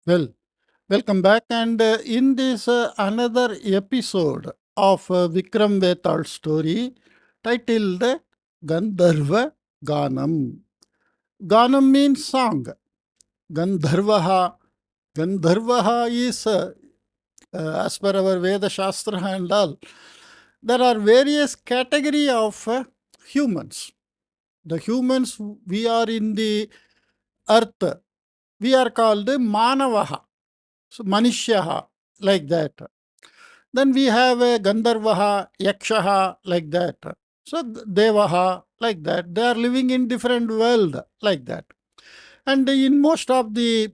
Well, welcome back. And in this another episode of Vikram Vetal story titled Gandharva Ganam. Ganam means song. Gandharvaha. Gandharvaha is, as per our Veda Shastra and all, there are various category of humans. The humans we are in the earth, we are called Manavaha. So, Manishyaha, like that. Then we have a Gandharvaha, Yakshaha, like that. So Devaha, like that. They are living in different world, like that. And in most of the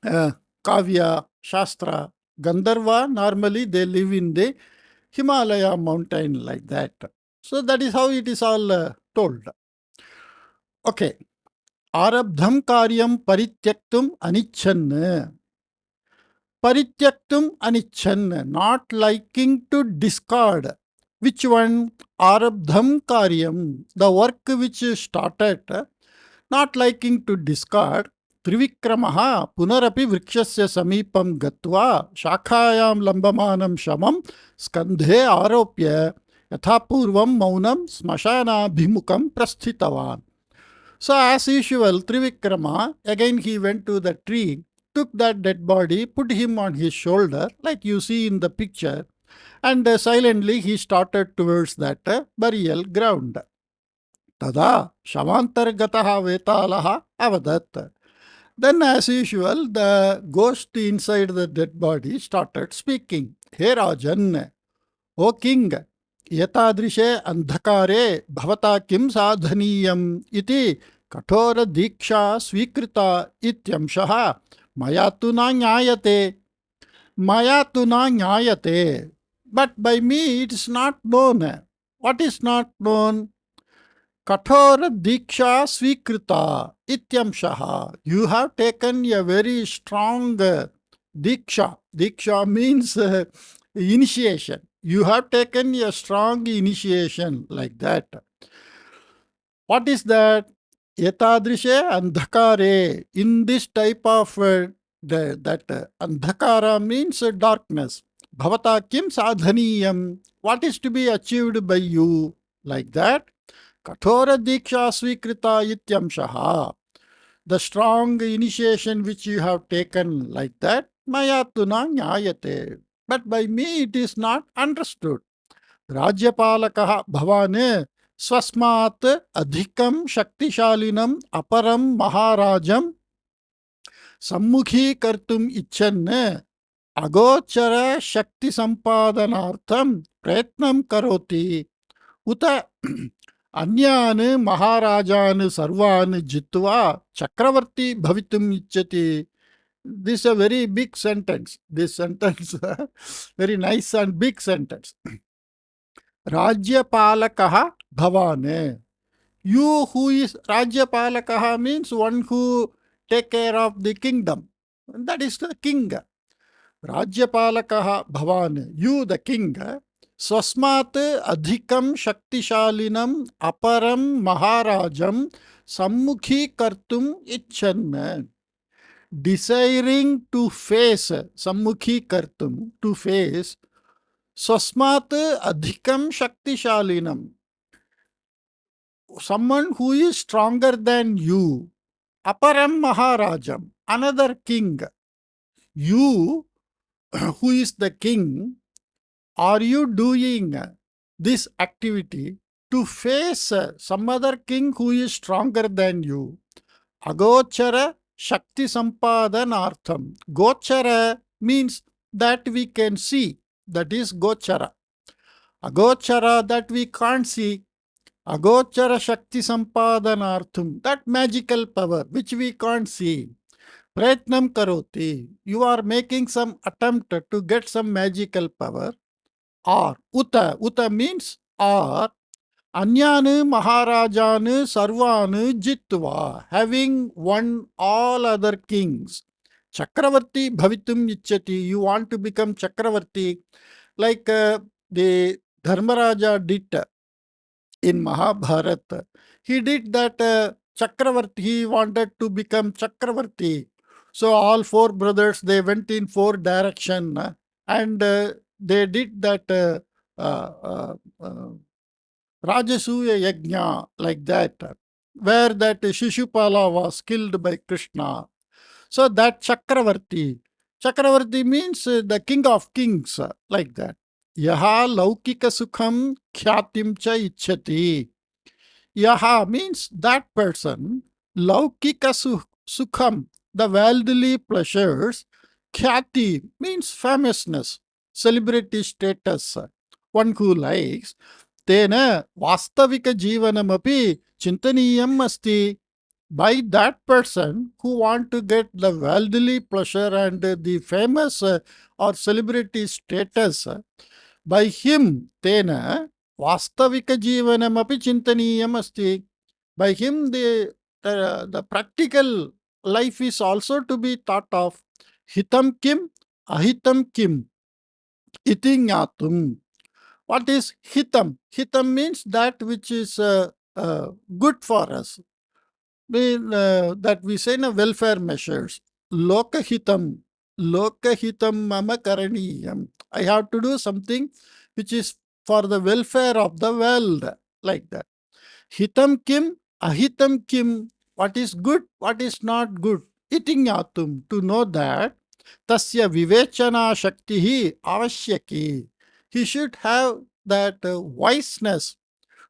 Kavya, Shastra, Gandharva, normally they live in the Himalaya mountain, like that. So that is how it is all told. Okay. Arabdham karyam parityaktum anichan. Parityaktum anichan, not liking to discard. Which one? Arabdham karyam, the work which started, not liking to discard. Trivikramaha punarapi vrikshasya samipam gatva shakhayam lambamanam shamam skandhe aropya yathapurvam maunam smashanabhimukam prasthitavan. So as usual, Trivikrama, again he went to the tree, took that dead body, put him on his shoulder, like you see in the picture, and silently he started towards that burial ground. Tada shamantargataha vetalaha avadat. Then as usual, the ghost inside the dead body started speaking. Hey Rajan, O king, yatadrishe andhakare bhavata kim sadhaniyam iti kathora diksha svikrita ityamshaha mayatu na nyayate. Mayatu na nyayate. But by me it is not known. What is not known? Kathora diksha svikrita ityamshaha. You have taken a very strong diksha. Diksha means initiation. You have taken a strong initiation, like that. What is that? Etadrishe andhakare. In this type of andhakara means darkness. Bhavata kim sadhaniyam. What is to be achieved by you? Like that. Kathora diksha svikrita ityamshaha. The strong initiation which you have taken, like that. Mayatuna nyayate. But by me it is not understood. Rajyapalakaha bhavane swasmat adhikam shaktishalinam aparam maharajam sammukhi kartum ichan agochara shakti sampadanartham prayatnam karoti uta अन्यान् महाराजान् सर्वान् जित्वा चक्रवर्ती भवितुम् इच्छति. This is a very big sentence. This sentence, very nice and big sentence. Rajyapalakaha bhavane. You who is Rajyapalakaha means one who take care of the kingdom. That is the king. Rajyapalakaha bhavane. You the king. Swasmat adhikam shaktishalinam aparam maharajam sammukhi kartum icchan. Desiring to face, sammukhi kartum, to face, swasmat adhikam shaktishalinam. Someone who is stronger than you. Aparam maharajam, another king. You, who is the king, are you doing this activity to face some other king who is stronger than you? Agochara Shakti Sampadanartham. Gochara means that we can see. That is Gochara. Agochara, that we can't see. Agochara Shakti Sampadanartham. That magical power which we can't see. Pratnam karoti. You are making some attempt to get some magical power. Or uta means or anyanu maharajanu sarvanu jitva, having won all other kings. Chakravarti bhavitum ichchati, you want to become Chakravarti, like the Dharmaraja did in Mahabharata. He did that Chakravarti, he wanted to become Chakravarti. So all four brothers, they went in four direction, and they did that Rajasuya Yajna, like that, where that Shishupala was killed by Krishna. So that Chakravarti means the king of kings, like that. Yaha laukika sukham khyatim cha ichhati. Yaha means that person, laukika sukham, the worldly pleasures, khyati means famousness, celebrity status, one who likes, tena vastavika jivanamapi chintaniyam asti. By that person who want to get the worldly pleasure and the famous or celebrity status, by him tena vastavika jivanamapi chintaniyam asti. By him the practical life is also to be thought of. Hitam kim, ahitam kim, iti jnatum. What is hitam? Hitam means that which is good for us. That we say in welfare measures. Lokahitam, lokahitam mama karaniyam. I have to do something which is for the welfare of the world, like that. Hitam kim, ahitam kim. What is good, what is not good. Iti jnatum, to know that. Tasya vivechana shaktihi avashyaki. He should have that wiseness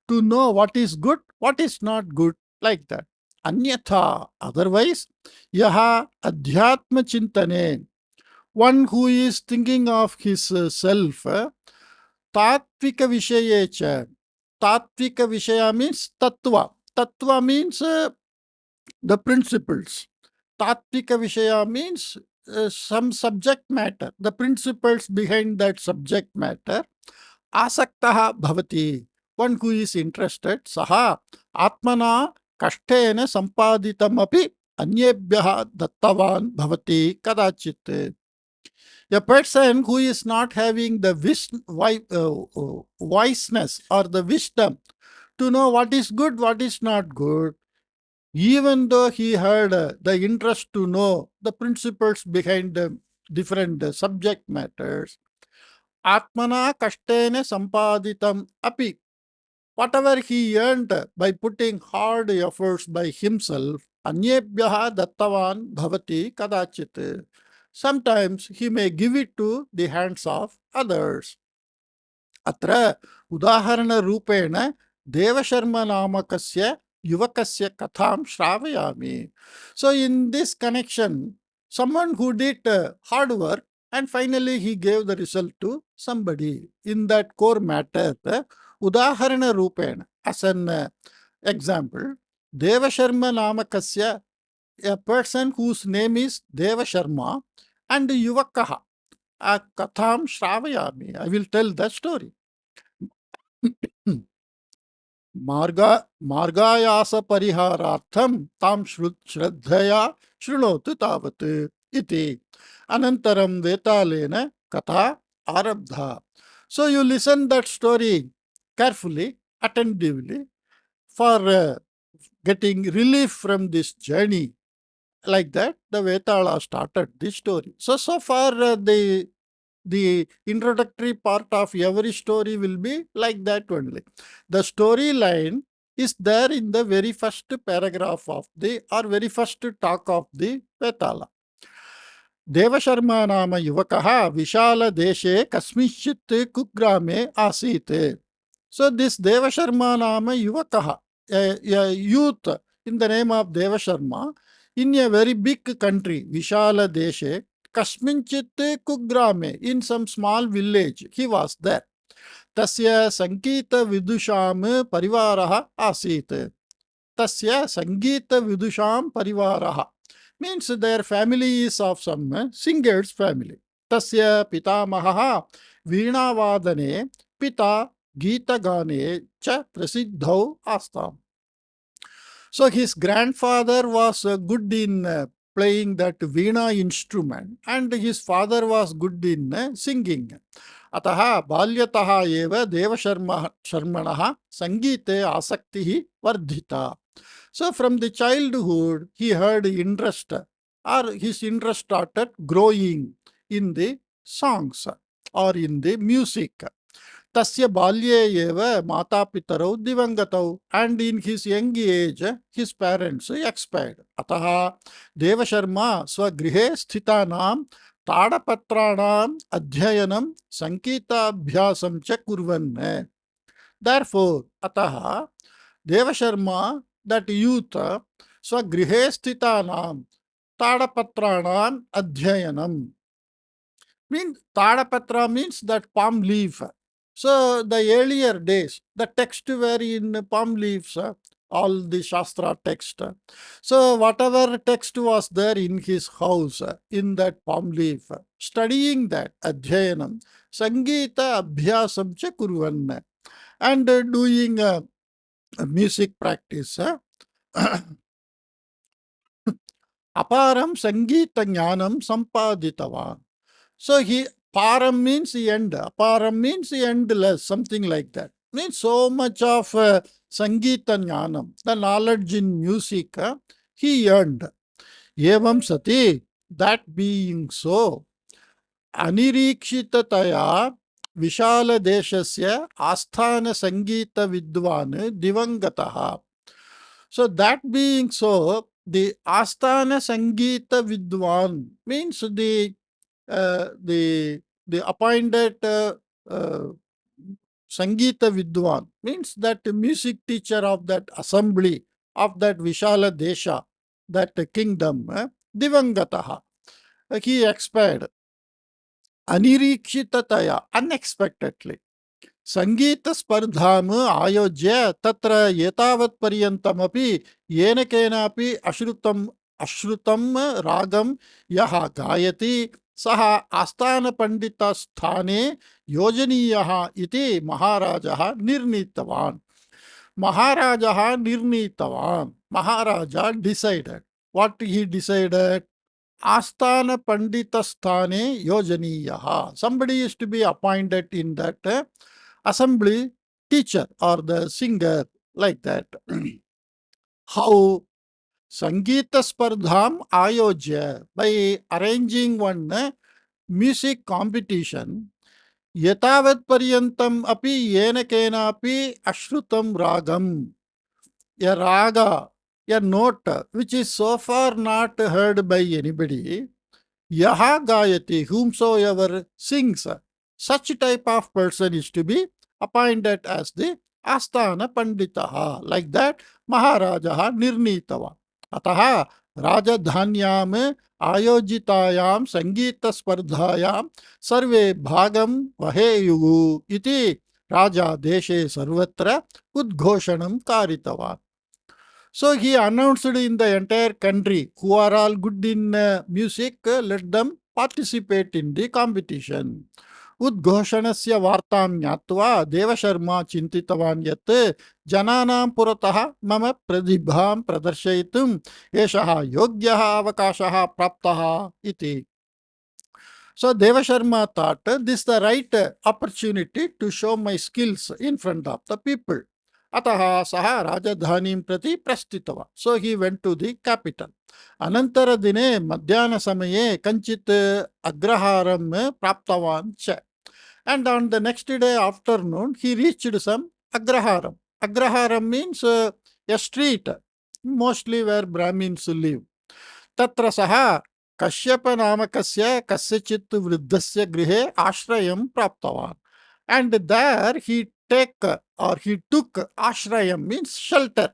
to know what is good, what is not good, like that. Anyatha, otherwise, yaha adhyatma chintane, one who is thinking of his self, tatvika vishayecha. Tatvika vishaya means tattva. Tattva means the principles. Tatvika vishaya means some subject matter, the principles behind that subject matter. Asaktaha bhavati, one who is interested, saha atmana kashtena sampaditamapi anyebhyaha dattavan bhavati kadachit. A person who is not having the wiseness or the wisdom to know what is good, what is not good, even though he had the interest to know the principles behind the different subject matters, atmana kashtena sampaditam api, whatever he earned by putting hard efforts by himself, anyebhyaha dattavan bhavati kadachit. Sometimes he may give it to the hands of others. Atra udaharana rupena Devasharma namakasya yuvakasya katham shravayami. So in this connection, someone who did hard work and finally he gave the result to somebody in that core matter, udaharana rupena, as an example, Devasharma namakasya, a person whose name is Devasharma, and yuvakaha, a katham shravayami, I will tell the story. मार्गा मार्गायास परिहारार्थं तां श्रद्धया शृणोतु तावत् इति अनन्तरं वेतालेन कथा आरब्धा. So you listen that story carefully, attentively, for getting relief from this journey. Like that, the Vetala started this story. So far the introductory part of every story will be like that only. The storyline is there in the very first paragraph of the, or very first talk of the Vetala. Devasharma nama yuvakaha vishala deshe kasmichit kugrame asit. So this Devasharma nama yuvakaha, a youth in the name of Devasharma, in a very big country, Vishala deshe, kasminchit kugrame, in some small village, he was there. Tasya Sankita Vidusham Parivaraha Asit. Tasya Sangita Vidusham Parivaraha means their family is of some singer's family. Tasya Pitamaha Veena Pita Gita Gane cha Prasiddhau Astam. So his grandfather was good in playing that Veena instrument, and his father was good in singing. अतः बाल्यतः एव देवशर्मणः सङ्गीते आसक्तिः वर्धिता. So from the childhood he had interest or his interest started growing in the songs or in the music. Tasya balye eva mata pitarau divangatau, and in his young age his parents expired. Ataha Devasharma swagrihe sthitanam ताड़पत्राणाम अध्ययनम संगीताभ्यासम च कुर्वन्. Therefore, atah Devasharma, that youth, swagrihe sthitanam tadapatranam adhyayanam. Tadapatra means that palm leaf. So the earlier days, the text were in palm leaves, all the Shastra text. So whatever text was there in his house, in that palm leaf, studying that, adhyayanam, Sangita abhyasam cha kurvan, and doing music practice. Aparam Sangita Jnanam Sampaditavan. So he param means the end, aparam means the endless, something like that. Means so much of Sangita Jnanam, the knowledge in music, he earned. Evam sati, that being so, Anirikshitaya Vishala Deshasya Asthana Sangita Vidwan Divangataha. So that being so, the Asthana Sangita Vidwan means the appointed uh, Sangita Vidwan, means that music teacher of that assembly of that Vishala Desha, that kingdom, Divangataha. He expired Anirikshitaya, unexpectedly. सङ्गीतस्पर्धाम् आयोज्य तत्र एतावत्पर्यन्तमपि येन केनापि अश्रुतं रागं यः गायति सः आस्थानपण्डितस्थाने योजनीयः इति महाराजः निर्णीतवान्. Maharaja decided. What he decided? Asthana Pandita Sthane Yojaniyaha. Somebody is to be appointed in that assembly, teacher or the singer, like that. How? Sangita Spardham Ayojya, by arranging one music competition. Yatavat Paryantam api yena kenapi ashrutam ragam. A raga, a note which is so far not heard by anybody. Yaha Gayati, whomsoever sings, such type of person is to be appointed as the Asthana Panditaha. Like that, Maharajaha Nirnitava. Ataha Rajadhanyam Ayojitayam Sangita Spardhayam Sarve Bhagam Vaheyugu iti Raja Deshe Sarvatra Udghoshanam Karitava. So he announced in the entire country, who are all good in music, let them participate in the competition. उद्घोषणस्य वार्तां ज्ञात्वा देवशर्मा चिन्तितवान् यत् जनानां पुरतः मम प्रतिभां प्रदर्शयितुम् एषः योग्यः अवकाशः प्राप्तः इति. So Devasharma thought this is the right opportunity to show my skills in front of the people. Ataha saha Rajadhanim prati prastitava. So he went to the capital. Anantara dine madhyana samaye kanchit agraharam praptavan cha. And on the next day afternoon, he reached some agraharam. Agraharam means a street, mostly where Brahmins live. Tatra saha Kashyap नामकस्य कस्यचित् वृद्धस्य गृहे आश्रयं प्राप्तवान्. And there he took ashrayam means shelter.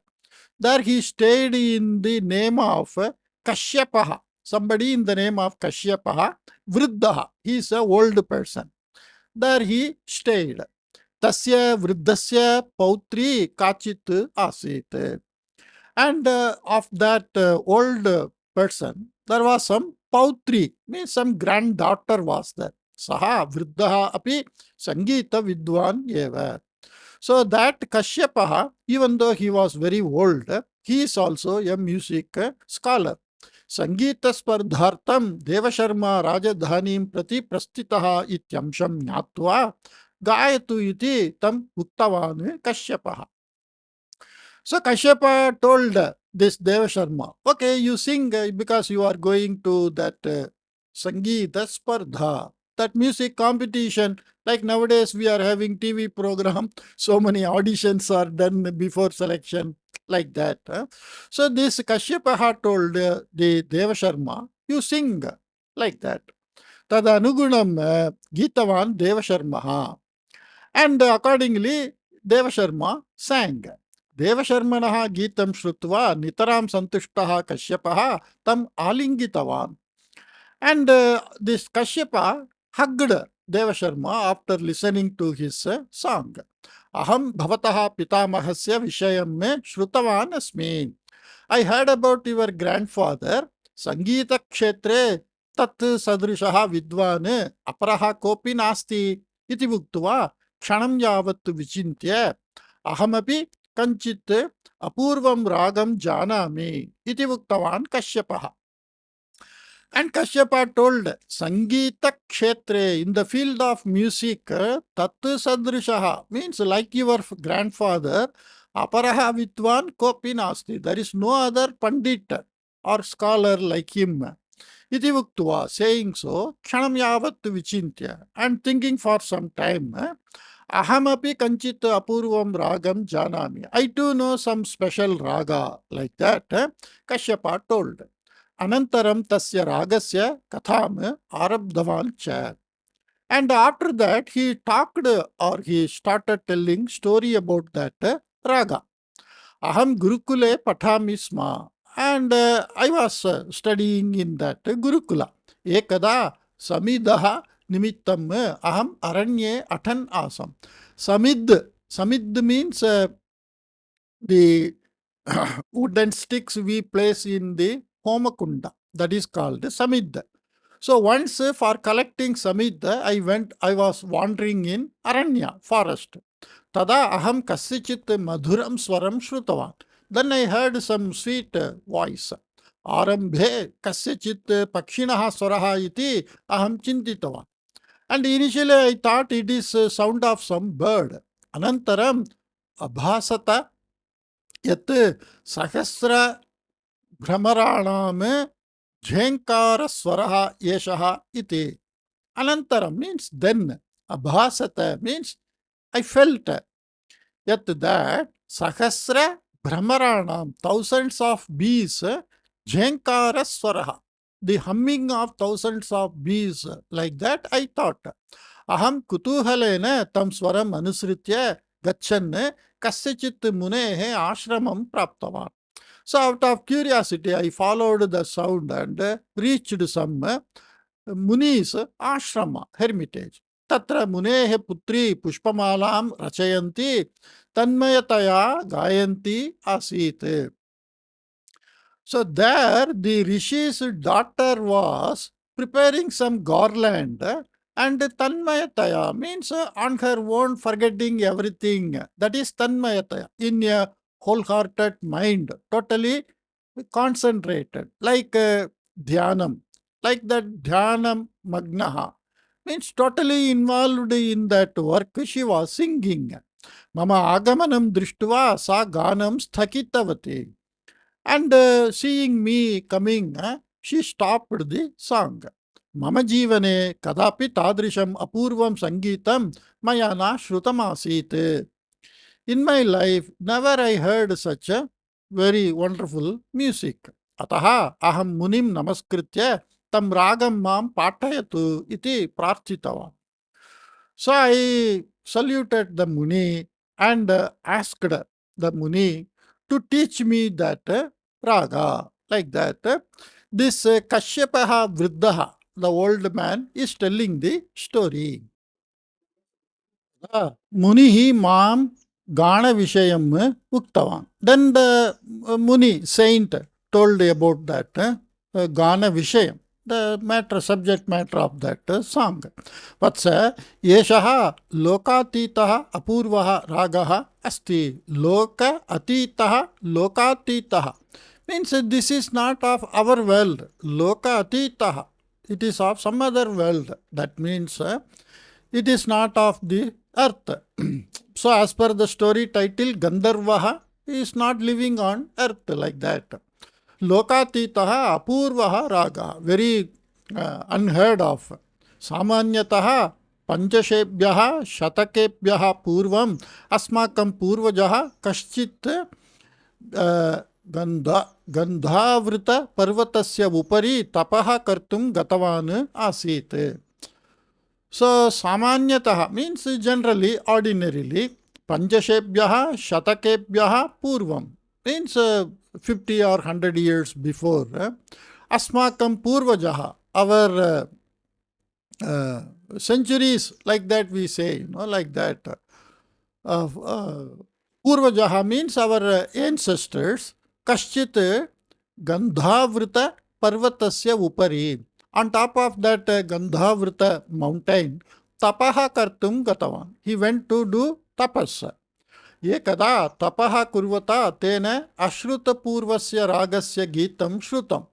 There he stayed in the name of Kashyapaha. Somebody in the name of Kashyapaha, Vriddaha. He is a old person. There he stayed. Tasya Vriddasya Pautri Kachit Asit. And of that old person, there was some pautri, means some granddaughter was there. Saha Vriddaha api Sangita Vidwan eva. So that Kashyapaha, even though he was very old, he is also a music scholar. Sangita Spardhartam Devasharma Rajadhanim Prati Prastitaha ityamsham jnatva gayatu iti tam uttavan Kashyapaha. So Kashyapa told this Deva Sharma. Okay, you sing because you are going to that Sangeeta Spardha, that music competition. Like nowadays, we are having TV program. So many auditions are done before selection, like that. So this Kashyapa had told the Deva Sharma, you sing like that. Tadanugunam Gitavan Deva Sharma. And accordingly, Devasharma sang. Devasharmanah Geetam Shrutva Nitaram Santushtaha Kashyapaha Tam Alingitavan. And this Kashyapa hugged Devasharma after listening to his song. Aham bhavataha pitamahasya vishayam me shrutavan asmi. I heard about your grandfather, Sangeeta Kshetre tat sadrishaha vidvan aparaha kopi nasti iti uktva kshanam yavat vichintya ahamapi kanchit apurvam ragam janami iti uktavan Kashyapaha. And Kashyapa told Sangeeta Kshetre, in the field of music, Tat Sadrishaha means like your grandfather, Aparaha Vidwan Kopi Nasti. There is no other Pandit or scholar like him. Iti Vuktva, saying so, Kshanam Yavat Vichintya, and thinking for some time, Ahamapi Kanchit Apurvam Ragam Janami. I too know some special raga like that, Kashyapa told. Anantaram tasya ragasya katham arabdhavan cha. And after that, he talked or he started telling story about that raga. Aham Gurukule Patami Sma. And I was studying in that Gurukula. Ekada Samidaha Nimittam Aham Aranye Atan Asam. Samid means the wooden sticks we place in the Homakunda. That is called Samid. So once for collecting Samid, I was wandering in Aranya, forest. Tada aham kasichit madhuram swaram shrutavan. Then I heard some sweet voice. Arambhe kasichit pakshinaha swaraha iti aham chintitavan. And initially I thought it is sound of some bird. Anantaram abhasata yat sahasra भ्रमराणाम झेंकार स्वरः येषः iti. Anantaram means then. Abhasata means I felt yet that sahasra brahmaranam, thousands of bees, jhankara swaraha, the humming of thousands of bees, like that I thought. Aham kutuhalena tam swaram anusritya gachan kasyachit munehe ashramam praptavan. So out of curiosity, I followed the sound and reached some Muni's ashrama, hermitage. Tatra munehe putri pushpamalam rachayanti tanmayataya gayanti asit. So there the Rishi's daughter was preparing some garland and Tanmayataya means on her own forgetting everything. That is Tanmayataya, in a wholehearted mind, totally concentrated, like Dhyanam, like that Dhyanam Magnaha, means totally involved in that work. She was singing. Mama Agamanam Drishtva Sa Ganam Sthakitavati. And seeing me coming, she stopped the song. Mama jivane kadapi tadrisham apurvam sangeetam maya na shrutamasit. In my life, never I heard such a very wonderful music. Ataha aham munim namaskritya tam ragam mam patayatu iti prarthitavan. So I saluted the Muni and asked the Muni to teach me that raga, like that. This Kashyapaha Vriddhaha, the old man, is telling the story. Munihi mam Gana Vishayam Uktavan. Then the Muni, saint, told about that Gana Vishayam, the matter, subject matter of that song. Vatsa, Yeshaha Lokatitaha Apurvaha Ragaha Asti. Loka Atitaha Lokatitaha. Means this is not of our world. Loka Atitaha. It is of some other world. That means it is not of the earth. So as per the story title, Gandharva He is not living on earth like that. Lokatitaha apurvaha raga, very unheard of. Samanyataha panchashebhyaha shatakebhyaha purvam asmakam purvajaha kaschit gandhavrita parvatasya upari tapaha kartum gatavan asit. So, samanyataha means generally, ordinarily, panchashebhyaha shatakebhyaha purvam means 50 or 100 years before. Asmakam purvajaha, our centuries, like that we say, like that. Purvajaha means our ancestors. Kaschit Gandhavrita Parvatasya Upari. On top of that Gandhavrita mountain, Tapaha Kartum Gatavan. He went to do tapas. Ekada Tapaha Kurvata Tena Ashruta Purvasya Ragasya Geetam Shrutam.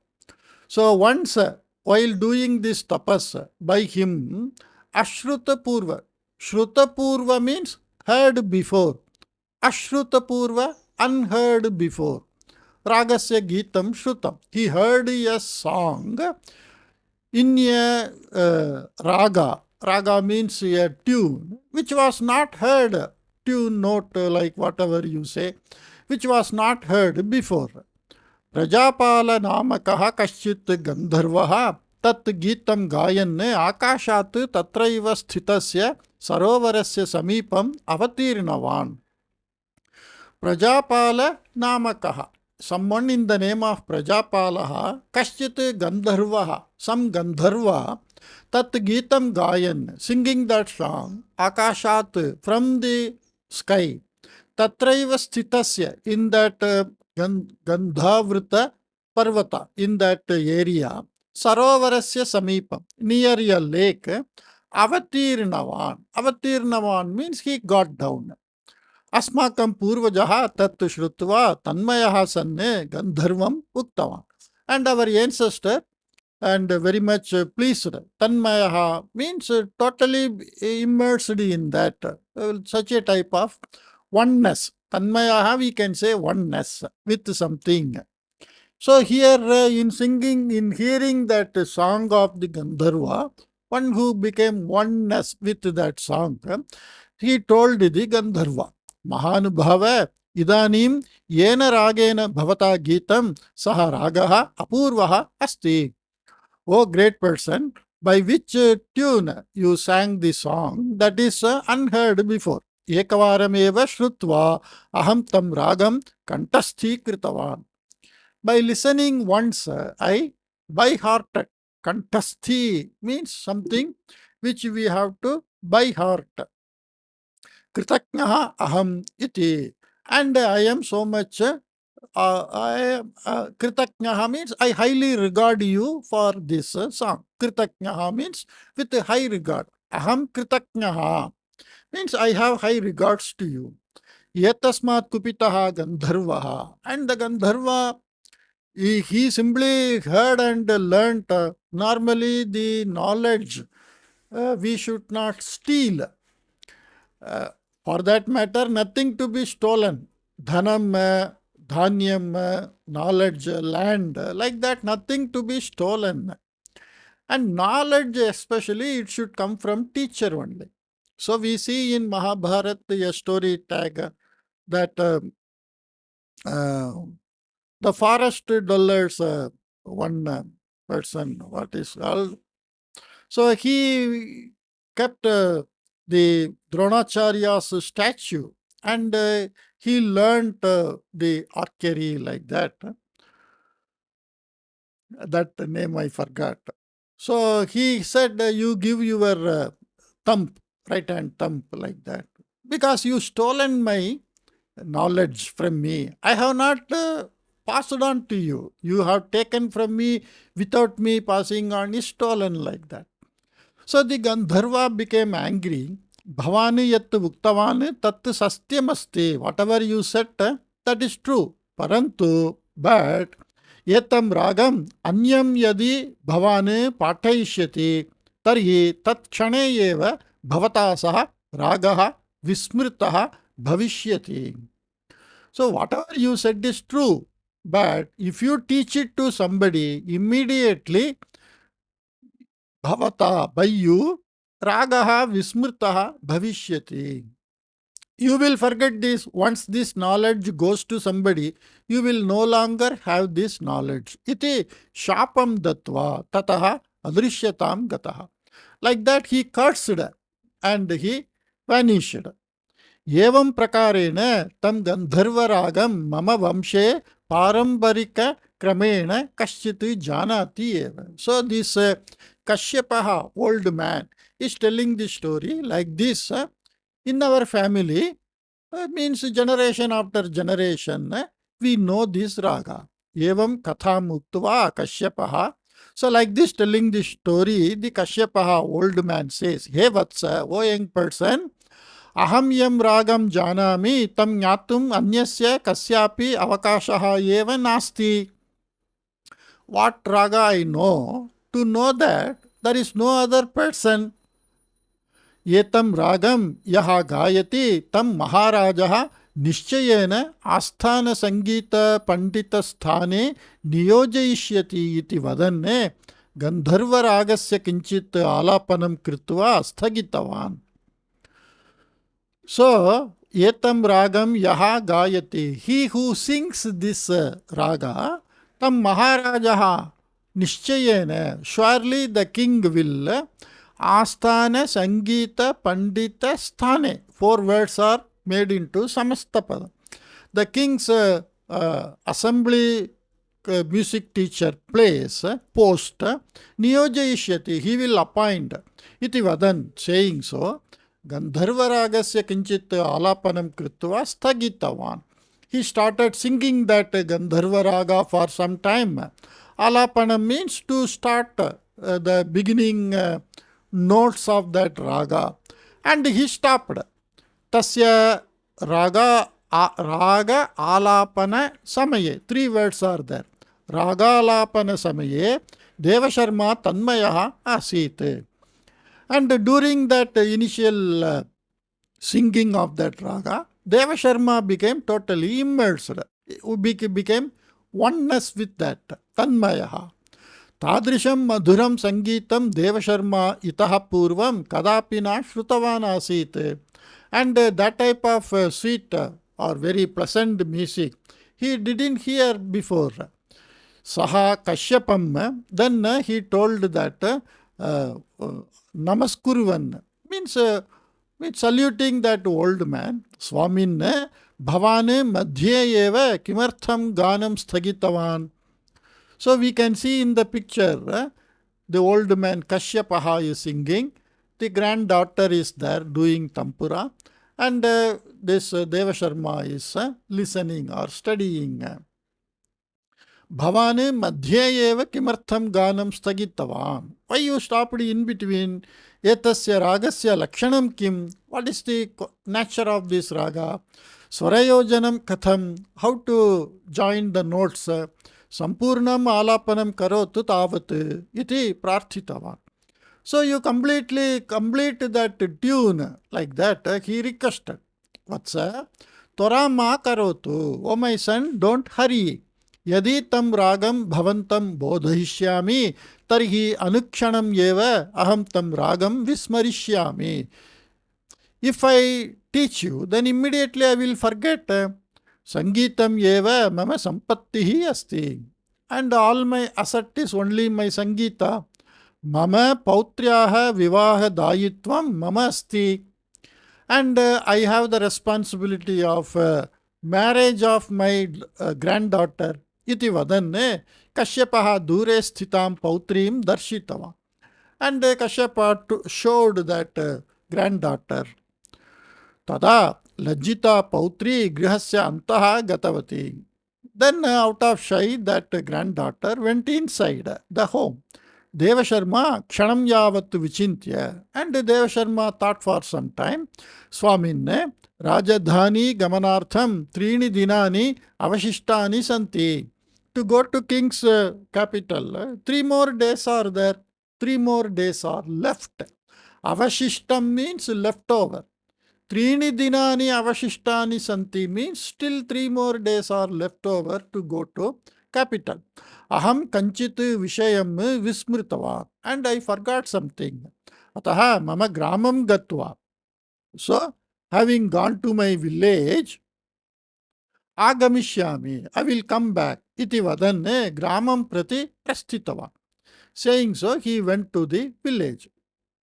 So once while doing this tapas by him, Ashruta Purva. Shruta Purva means heard before. Ashruta Purva, unheard before. Ragasya Geetam Shrutam. He heard a song in a raga. Raga means a tune, which was not heard. Tune, note, like whatever you say, which was not heard before. Prajapala namakaha kaschit gandharvaha tat geetam gayan akashat tatraiva sthitasya sarovarasya samipam avatirnavan. Prajapala namakaha. Someone in the name of Prajapalaha, Kaschit Gandharvaha, some Gandharva, Tat Geetam Gayan, singing that song, Akashat, from the sky, Tatraiva Sthitasya, in that Gandhavrita Parvata, in that area, Sarovarasya Samipam, near a lake, Avatirnavan. Avatirnavan means he got down. अस्माकं पूर्वजः तत् श्रुत्वा तन्मयः सन्ने गन्धर्वम् उक्तवान्. And our ancestor and very much pleased. Tanmayaha means totally immersed in that, such a type of oneness. Tanmayaha we can say oneness with something. So here in singing, in hearing that song of the Gandharva, one who became oneness with that song, he told the Gandharva, Mahanubhava idanim yena ragena bhavata geetam saha ragaha apurvaha asti. O great person, by which tune you sang the song that is unheard before. Ekavarameva shrutva aham tam ragam kantasthi kritavan. By listening once, I by heart. Kantasthi means something which we have to by heart. Kritaknaha aham iti. And I am so much, Kritaknaha means I highly regard you for this song. Kritaknaha means with a high regard. Aham Kritaknaha means I have high regards to you. Yatasmat kupitaha Gandharvaha. And the Gandharva, he simply heard and learnt. Normally the knowledge we should not steal. For that matter, nothing to be stolen. Dhanam, dhanyam, knowledge, land, like that, nothing to be stolen. And knowledge especially, it should come from teacher only. So we see in Mahabharata a story tag that the forest dwellers, one person, what is called. So he kept the Dronacharya's statue and he learnt the archery like that. That name I forgot. So he said, you give your thumb, right hand thumb like that. Because you stolen my knowledge from me. I have not passed on to you. You have taken from me without me passing on, is stolen like that. So the Gandharva became angry. Bhavani yat uktavani tat sastyamasti. Whatever you said, that is true. Parantu, but yetam ragam anyam yadi bhavane patayishyati tarhi tat kshane eva bhavata saha ragaha vismritaha bhavishyati. So whatever you said is true. But if you teach it to somebody, immediately bhavata, by you, ragaha vismrtaha bhavishyati. You will forget this. Once this knowledge goes to somebody, you will no longer have this knowledge. Iti shapam datva tataha adrishyatam gataha. Like that he cursed and he vanished. एवं प्रकारेण तं गंधर्वरागं मम वंशे पारंपरिक क्रमेण कश्चित् जानाति एव. So this Kashyapa, old man, is telling the story like this. In our family, means generation after generation, we know this raga. Evam katham uktva Kashyapa. So like this, telling the story, the Kashyapa, old man, says, Hey Vatsa, O young person, अहम यम रागम जानामि तम ज्ञातुम अन्यस्य कस्यापि अवकाशः एव नास्ति. What raga I know, to know that there is no other person. एतम रागम यः गायति तम महाराजः निश्चयेन आस्थान संगीत पंडित स्थाने नियोजयिष्यति इति वदन् गंधर्व रागस्य किंचित् आलापनं कृत्वा स्थगितवान्. So, etam ragam yaha gayati. He who sings this raga, tam maharajaha nishchayena. Surely the king will asthana sangita pandita sthane. 4 words are made into samastapada. The king's assembly music teacher place post niyojayishyati. He will appoint. Iti vadan, saying so. Gandharvaragस्य किंचित् आलापनं कृत्वा स्थगितवान्. He started singing that Gandharvaraga for some time. Alapanam means to start the beginning notes of that raga. And he stopped. Tasya raga alapana samaye. 3 words are there. Raga alapana samaye Devasharma tanmayaha asit. And during that initial singing of that raga, Deva Sharma became totally immersed, became oneness with that, Tanmayaha. Tadrisham madhuram sangeetam Deva Sharma itaha purvam kadapi na shrutavan asit. And that type of sweet or very pleasant music he didn't hear before. Saha Kashyapam, then he told that Namaskurvan means saluting that old man. Swamin bhavane madhye eva kimartham ganam sthagitavan. So we can see in the picture the old man Kashyapaha is singing. The granddaughter is there doing tampura. And this Deva Sharma is listening or studying. Bhavane madhye eva kimartham ganam sthagitavan. Why you stopped in between? Etasya ragasya lakshanam kim? What is the nature of this raga? Swarayojanam katham? How to join the notes? Sampurnam alapanam karotu tavat iti prarthitavan. So you complete that tune like that. He requested. Vatsa, Tora ma karotu. Oh my son, don't hurry. यदि तम रागम भवंतम बोधयिष्यामि तर्हि अनुक्षणम एव अहम तम रागम विस्मरिष्यामि. If I teach you, then immediately I will forget. Sangeetam eva mama sampattihi asti. And all my asset is only my Sangeeta. Mama pautryaha vivaha dayitvam mama asti. And I have the responsibility of marriage of my granddaughter. Iti vadanne Kashyapaha dure sthitam pautrim darshitava. And Kashyapa showed that granddaughter. Tada lajjita pautri grihasya antaha gatavati. Then out of shy, that granddaughter went inside the home. Devasharma kshanam yavat vichintya. And Devasharma thought for some time. Swaminne Rajadhani gamanartham trini dinani avashishtani santi. To go to king's capital, 3 more days are there. 3 more days are left. Avashishtam means leftover. Trini dinani avashishtani santi means still 3 more days are left over to go to capital. Aham kanchit vishayam vismritavan, and I forgot something. Ataha mama gramam gatva. So, having gone to my village, agamishyami, I will come back. Iti vadanne gramam prati prasthitavan. Saying so, he went to the village.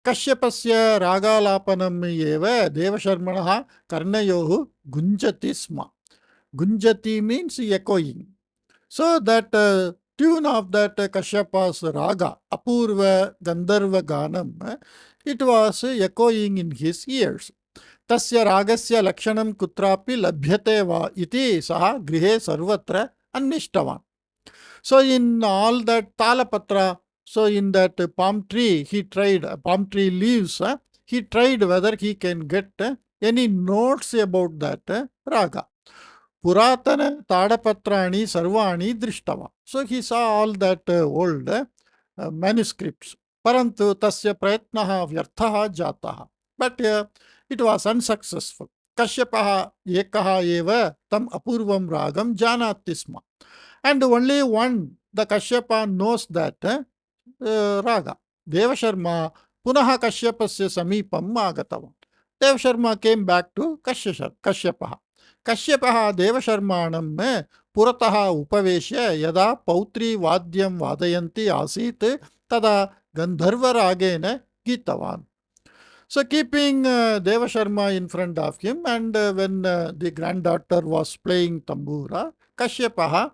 Kashyapasya ragalapanam eva devasharmanaha karnayohu gunjati sma. Gunjati means echoing. So that tune of that Kashyapa's raga, Apurva Gandharva Ganam, it was echoing in his ears. Tasya ragasya lakshanam kutrapi labhyate va iti saha grihe sarvatra annishtavan. So in all that talapatra, so in that palm tree, he tried, palm tree leaves, he tried whether he can get any notes about that raga. Puratana Tadapatrani Sarvani Drishtava. So he saw all that old manuscripts. Parantu tasya prayatnaha vyarthaha jataha. But it was unsuccessful. Kashyapaha ekaha eva tam apurvam ragam janatisma. And only one, the Kashyapa knows that raga. Devasharma punaha Kashyapasya samipam agatavan. Devasharma came back to Kashyapaha. Kashyapaha Devasharmanam purataha upaveshya yada pautri vadyam vadayanti asit tada Gandharva ragena gitavan. So keeping Devasharma in front of him, and when the granddaughter was playing tambura, Kashyapaha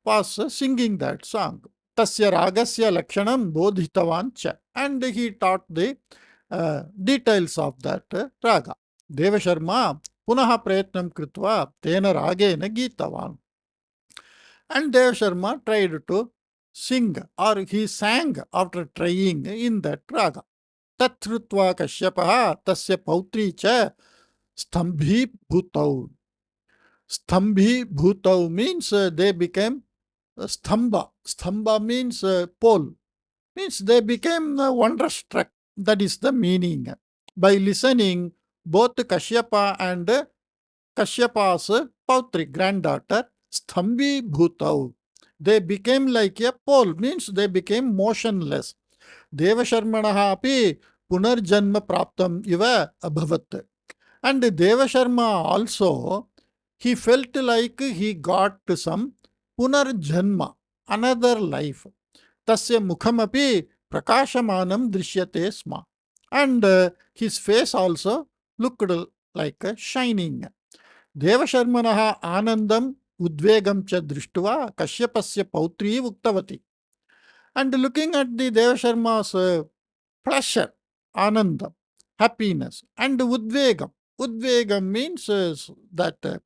was singing that song. Tasya ragasya lakshanam bodhitavan cha. And he taught the details of that raga. Devasharma punaha prayatnam kritva tena ragena gitavan. And Devasharma tried to sing, or he sang after trying in that raga. Tatrutva Kashyapaha tasya pautri cha stambhi bhutau. Stambhi bhutau means they became stamba. Stamba means pole. Means they became wonderstruck. That is the meaning. By listening, both Kashyapa and Kashyapa's pautri, granddaughter, stambhi bhutau. They became like a pole, means they became motionless. Devasharmanaha api punarjanma praptam iva abhavat. And Devasharma also, he felt like he got some punarjanma, another life. Tasya mukhamapi prakashamanam drishyate sma. And his face also looked like shining. Devasharmanaha anandam udvegam cha drishtva kashyapasya pautri uktavati. And looking at the Devasharma's pleasure, ananda, happiness, and udvegam. Udvegam means that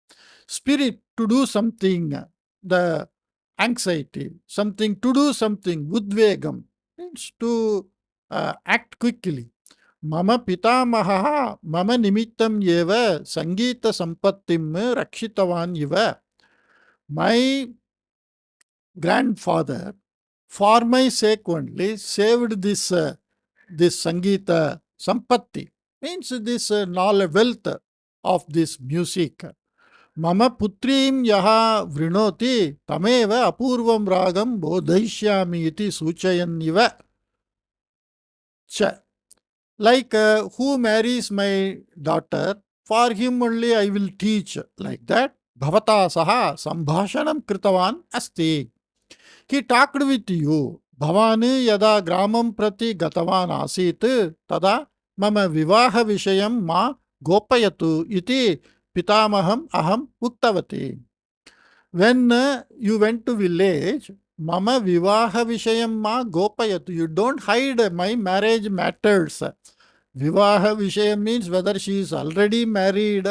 spirit to do something, the anxiety, something to do something, udvegam means to act quickly. Mama pitamaha mama nimittam yeva sangita sampattim rakshitavan iva. My grandfather, for my sake only, saved this Sangita Sampatti, means this knowledge, wealth of this music. Mama putrim yaha vrinoti tameva apurvam ragam bodhaishyami iti suchayanniva. Cha. Like who marries my daughter, for him only I will teach, like that. Bhavata saha sambhashanam kritavan asti. He talked with you. Bhavani yada gramam prati gatavan asit tada mama vivaha vishayam ma gopayatu iti pitamaham aham uktavati. When you went to village, mama vivaha vishayam ma gopayatu. You don't hide my marriage matters. Vivaha vishayam means whether she is already married,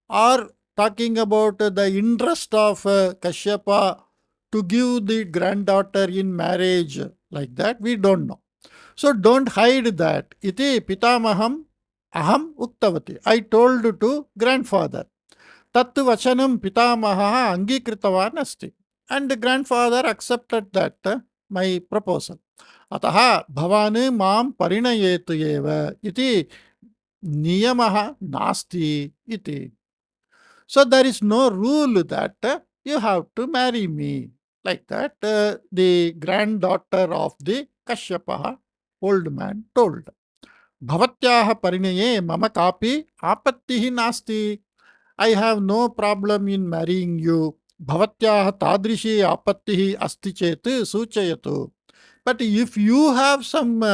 or talking about the interest of Kashyapa to give the granddaughter in marriage, like that, we don't know. So don't hide that. Iti pitamaham aham uktavati. I told to grandfather. Tat vachanam pitamaha angikritavahan asti. And the grandfather accepted that my proposal. Ataha bhavane mam parinayetu eva iti niyamaha nasti iti. So there is no rule that you have to marry me. Like that, the granddaughter of the Kashyapa old man told. Bhavatyaha parinaye mama kapi apattihi nasti. I have no problem in marrying you. Bhavatyaha tadrishi apattihi asti chet suchayatu. But if you have some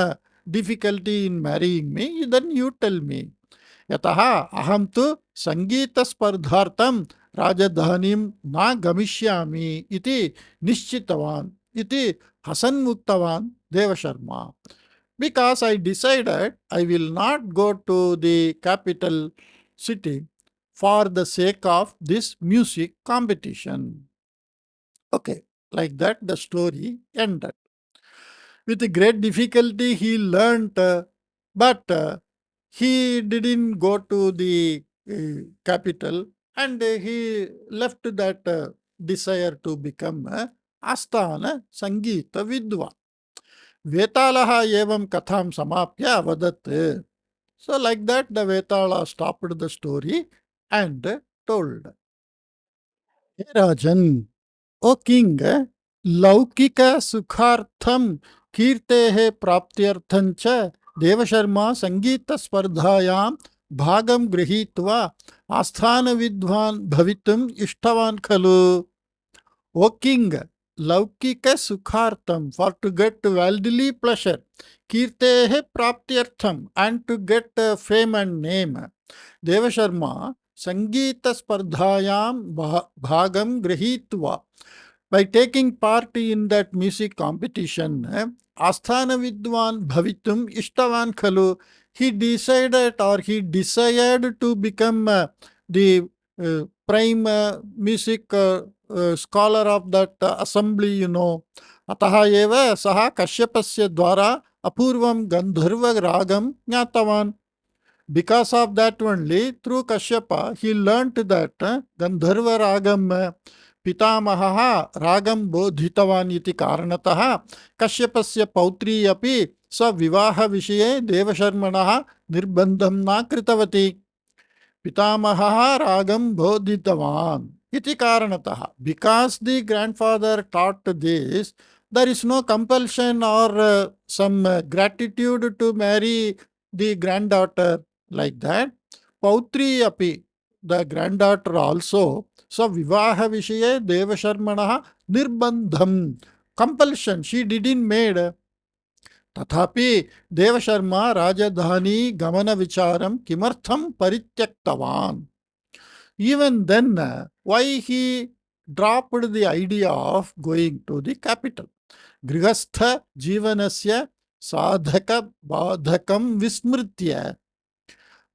difficulty in marrying me, then you tell me. यतः अहं तु सङ्गीतस्पर्धार्थं राजधानीं न गमिष्यामि इति निश्चितवान् इति हसन् उक्तवान् Devsharma. Because I decided I will not go to the capital city for the sake of this music competition. Okay, like that the story ended. With great difficulty he learnt, but he didn't go to the capital, and he left that desire to become Asthana Sangeeta Vidwan. Vetalaha evam katham samapya vadat. So like that the Vetala stopped the story and told. Hey Rajan, O king, लौकिक सुखार्थम कीर्तेः प्राप्त्यर्थं च देवशर्मा संगीत स्पर्धायां भागं गृहीत्वा आस्थानविद्वान् भवितुम् इष्टवान् खलु. O king, laukika sukhartam, for to get worldly pleasure, kirtehe praptyartham, and to get fame and name, Devasharma Sangeeta Spardhayam Bhagam Grihitva, by taking part in that music competition, Asthana Vidwan Bhavitum Ishtavan Khalu, he decided or he desired to become the prime music scholar of that assembly, अतः एव सः कश्यपस्य द्वारा अपूर्वं गन्धर्व रागं ज्ञातवान्. Because of that only, through Kashyapa, he learnt that Gandharva ragam pitamaha ragam bodhitavan iti karanatah Kashyapasya pautri api sa vivaha vishaye devasharmanaha nirbandham na kritavati. Pitamaha ragam bodhitavan iti karanatah. Because the grandfather taught this, there is no compulsion or some gratitude to marry the granddaughter like that. Pautri api, the granddaughter also. So vivaha vishaye devasharmanaha nirbandham. Compulsion, she didn't made. तथापि देवशर्मा राजधानी गमन विचारम किमर्थम परित्यक्तवान. Even then, why he dropped the idea of going to the capital? Grihastha जीवनस्य साधक बाधकं विस्मृत्य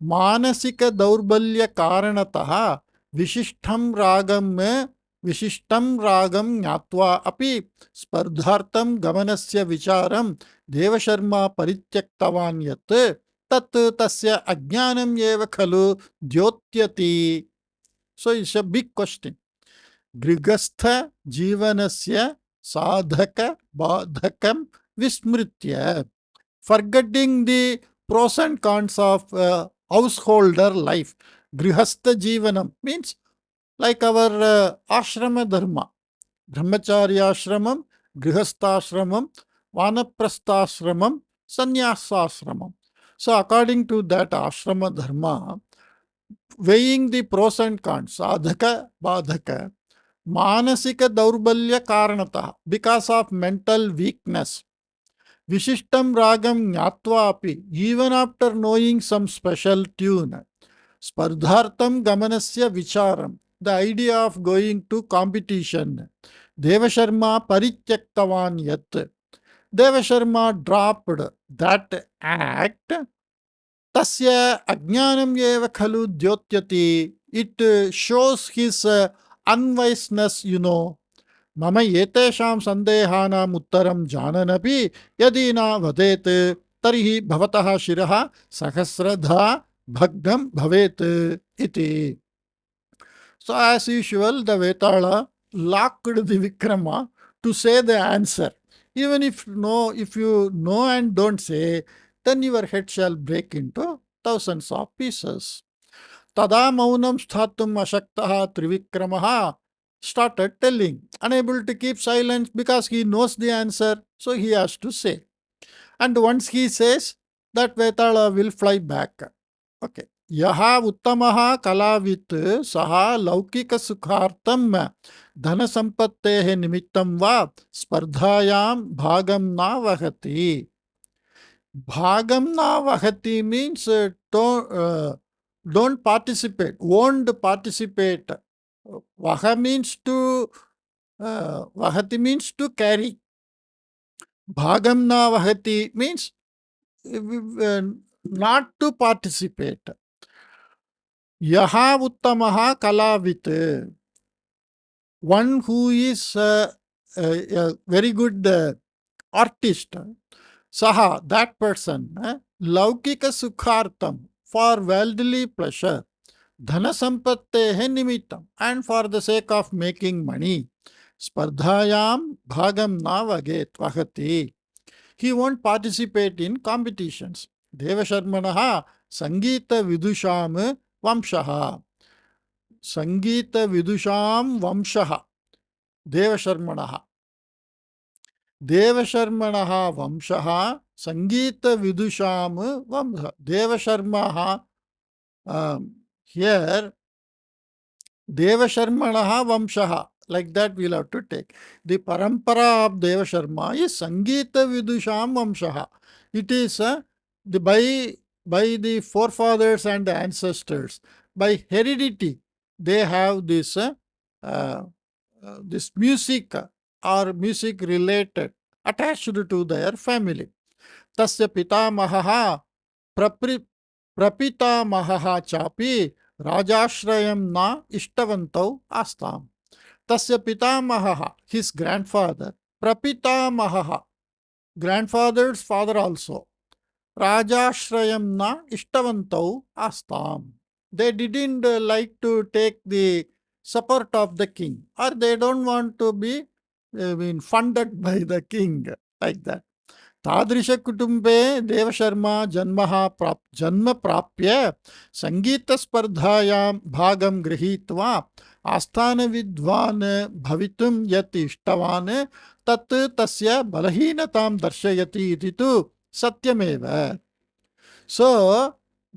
मानसिक दौर्बल्य कारणतः विशिष्टं रागं ज्ञात्वा अपि स्पर्धार्थं गमनस्य विचारं देवशर्मा परित्यक्तवान् यत् तत् तस्य अज्ञानम् एव खलु द्योत्यति. So it's a big question. गृहस्थ जीवनस्य साधक बाधकं विस्मृत्य, forgetting the pros and cons of householder life. Grihastha Jivanam means like our ashrama dharma. Brahmacharya ashramam, Grihasthashramam, Vanaprasthashramam, Sannyasashramam. So according to that ashrama dharma, weighing the pros and cons, sadhaka, badhaka, manasika daurbalya karanata, because of mental weakness, Vishishtam ragam jnatva api, even after knowing some special tune, spardhartam gamanasya vicharam, the idea of going to competition, Devasharma parityaktavan yat, Devasharma dropped that act, tasya ajnanam eva khalu dyotyati, it shows his unwiseness, मम एतेषां सन्देहानाम् उत्तरं जाननपि यदि न वदेत् तर्हि भवतः शिरः सहस्रधा भग्नं भवेत् iti. So as usual, the Vetala locked the Vikrama to say the answer. Even if you know and don't say, then your head shall break into thousands of pieces. Tada maunam sthatum ashaktaha Trivikramaha started telling, unable to keep silence because he knows the answer, so he has to say. And once he says, that Vetala will fly back. Okay. Yaha uttamaha kalavit saha laukika sukhartam dhana sampattehe nimittam va spardhayam bhagam na vahati. Bhagam na vahati means don't participate, won't participate. Vaha means to, vahati means to carry. Bhagam na vahati means not to participate. Yaha uttamaha kalavit, one who is a very good artist, saha, that person, laukika sukhartam, for worldly pleasure, dhana sampattehe nimittam, and for the sake of making money, spardhayam bhagam na vahati, he won't participate in competitions. Devasharmanaha Sangita Vidusham Vamshaha. Sangita Vidusham Vamshaha. Devasharmanaha. Devasharmanaha Vamshaha Sangita Vidusham Vamshaha. Devasharmaha, here Devasharmanaha Vamshaha. Like that we'll have to take. The parampara of Devasharma is Sangita Vidusham Vamshaha. It is by the forefathers and the ancestors. By heredity, they have this music or music related attached to their family. Tasya pitamahaha prapitamahaha chapi rajashrayam na ishtavantau astam. Tasya pitamahaha, his grandfather, prapitamahaha, grandfather's father also, rajashrayam na ishtavantau astam. They didn't like to take the support of the king, or they don't want to be funded by the king, like that. तादृश कुटुंबे देवशर्मा जन्म प्राप्य संगीत स्पर्धायां भागं गृहीत्वा आस्थान विद्वान् भवितुं यत् इष्टवान् तत् तस्य बलहीनतां दर्शयति इति तु सत्यमेव. So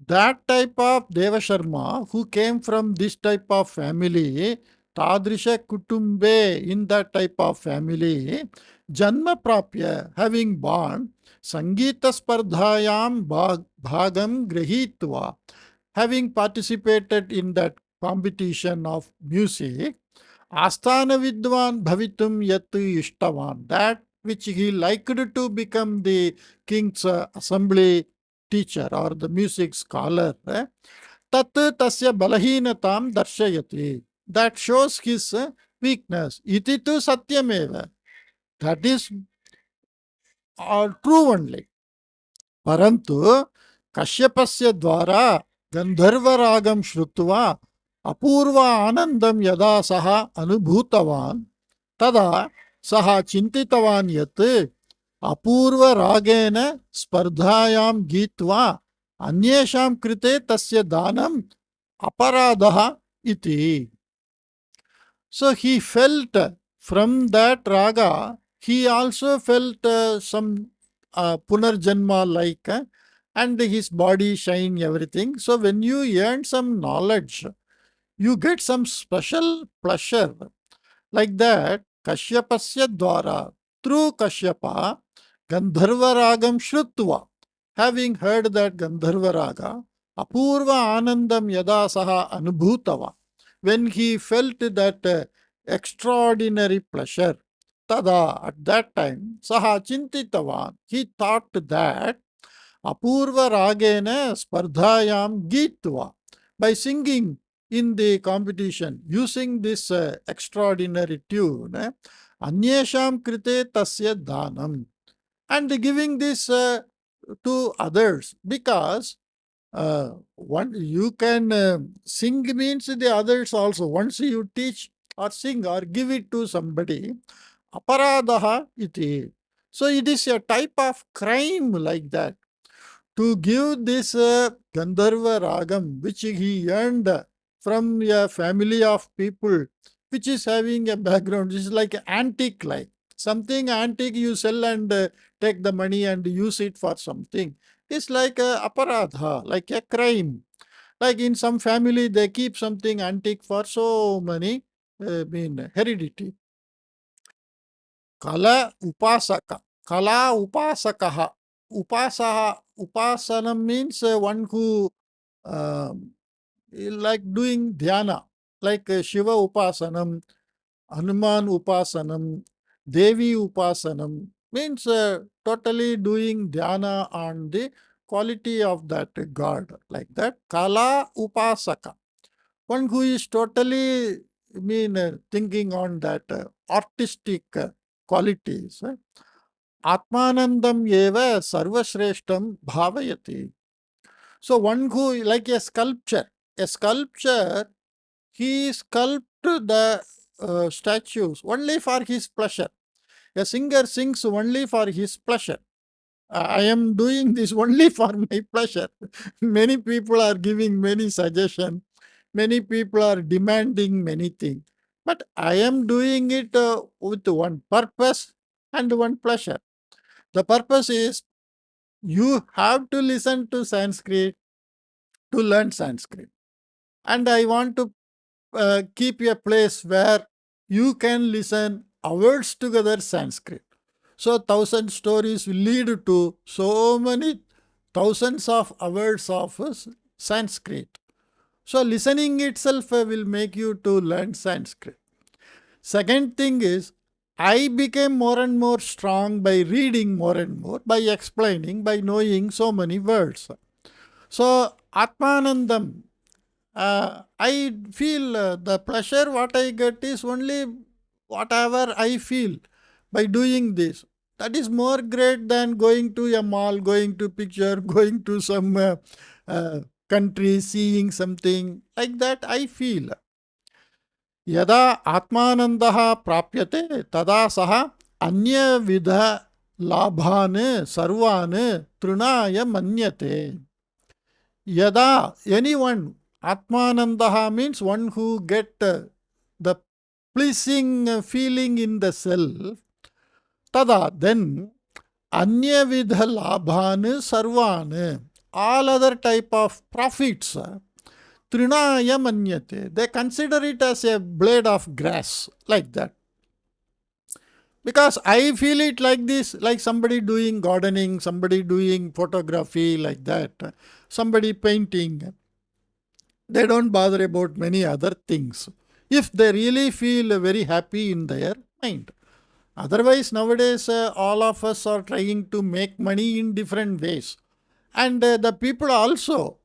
that type of Devasharma who came from this type of family, Tadrisha Kutumbe, in that type of family, Janma Prapya, having born, Sangita Spardhayam Bhagam Grahitva, having participated in that competition of music, Asthana Vidwan Bhavitum Yatu Ishtavan, that which he liked to become the king's assembly teacher or the music scholar, tat tasya balahinatam darshayati, that shows his weakness. Iti tu satyameva, that is true only. Parantu Kashyapasya dvara Gandharva ragam shrutva apurva anandam yada saha anubhutavan tada saha chintitavan yat apurva ragena spardhayam gitva anyesham krite tasya danam aparadaha iti. So he felt from that raga, he also felt some punarjanma like, and his body shine, everything. So when you earn some knowledge, you get some special pleasure. Like that, Kashyapasya dvara, through Kashyapa, Gandharva ragam shrutva, having heard that Gandharva raga, apurva anandam yada saha anubhutava, when he felt that extraordinary pleasure, tada, at that time, saha chintitavan, he thought that apurva ragena spardhayam gitva, by singing in the competition, using this extraordinary tune, anyesham krite tasya danam, and giving this to others, because one you can sing means the others also. Once you teach or sing or give it to somebody, aparadaha iti. So it is a type of crime like that. To give this Gandharva Ragam, which he earned from a family of people, which is having a background, this is like antique, like something antique you sell and take the money and use it for something. It's like a aparadha, like a crime. Like in some family, they keep something antique for so many, heredity. Kala upasaka. Kala upasakaha. Upasanam means one who um, like doing dhyana, like Shiva upasanam, Hanuman upasanam, Devi upasanam, means totally doing dhyana on the quality of that god, like that. Kala upasaka. One who is totally thinking on that artistic qualities. Atmanandam eva sarvashreshtam bhavayati. So one who, like a sculpture, he sculpted the statues only for his pleasure. A singer sings only for his pleasure. I am doing this only for my pleasure. Many people are giving many suggestions. Many people are demanding many things. But I am doing it with one purpose and one pleasure. The purpose is you have to listen to Sanskrit to learn Sanskrit. And I want to keep a place where you can listen hours together Sanskrit. So thousand stories will lead to so many thousands of hours of Sanskrit. So listening itself will make you to learn Sanskrit. Second thing is, I became more and more strong by reading more and more, by explaining, by knowing so many words. So Atmanandam, I feel the pleasure what I get is only whatever I feel by doing this. That is more great than going to a mall, going to picture, going to some uh, country, seeing something like that. I feel. यदा आत्मानन्दः प्राप्यते तदा सः अन्यविध लाभान् सर्वान् तृणाय मन्यते. Yada, anyone, Atmanandaha means one who get the pleasing feeling in the self, tada, then Anyavidha labhan sarvan, all other type of profits, trinaya manyate, they consider it as a blade of grass, like that. Because I feel it like this, like somebody doing gardening, somebody doing photography, like that, somebody painting. They don't bother about many other things if they really feel very happy in their mind. Otherwise, nowadays, all of us are trying to make money in different ways. And the people also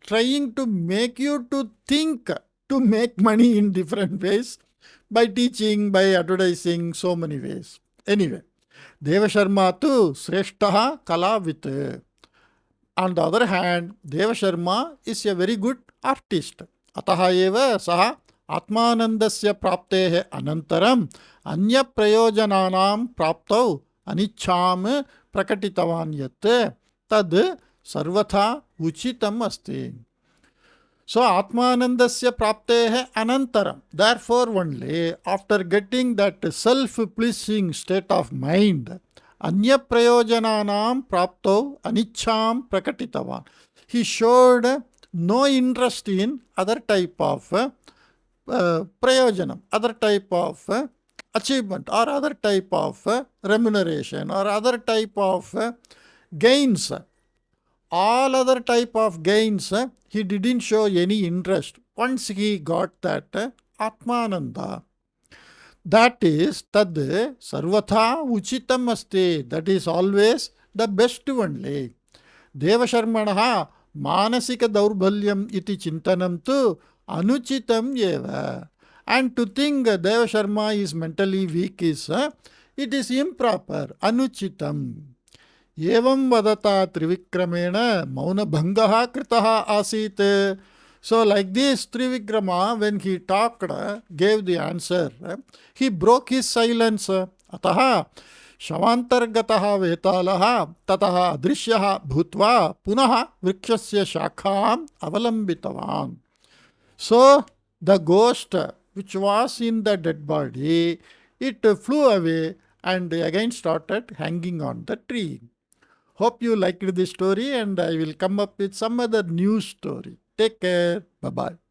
trying to make you to think to make money in different ways by teaching, by advertising, so many ways. Anyway, Deva Sharma tu Sreshtaha Kalavit. On the other hand, Deva Sharma is a very good artist. अतः एव सः आत्मानन्दस्य प्राप्तेः अनन्तरम् अन्यप्रयोजनानां प्राप्तौ अनिच्छां प्रकटितवान् यत् तद् सर्वथा उचितम् अस्ति. So Atmanandasya praptehe anantaram. Therefore only after getting that self-pleasing state of mind, anya prayojananam prapto anicham prakatitavan. He showed no interest in other type of prayojanam, other type of achievement or other type of remuneration or other type of gains. All other type of gains, he didn't show any interest once he got that Atmananda. That is, tad sarvatha uchitam asti. That is always the best only. Devasharmanaha manasika daurbhalyam iti chintanam tu anuchitam eva. And to think Devasharma is mentally weak is, it is improper, anuchitam. एवं वदता त्रिविक्रमेण मौनभंगः कृतः आसीत्. So like this, Trivikrama, when he talked, gave the answer, he broke his silence. अतः शवान्तर्गतः वेतालः ततः अदृश्यः भूत्वा पुनः वृक्षस्य शाखाम् अवलम्बितवान्. So the ghost which was in the dead body, it flew away and again started hanging on the tree. Hope you liked this story, and I will come up with some other new story. Take care. Bye bye.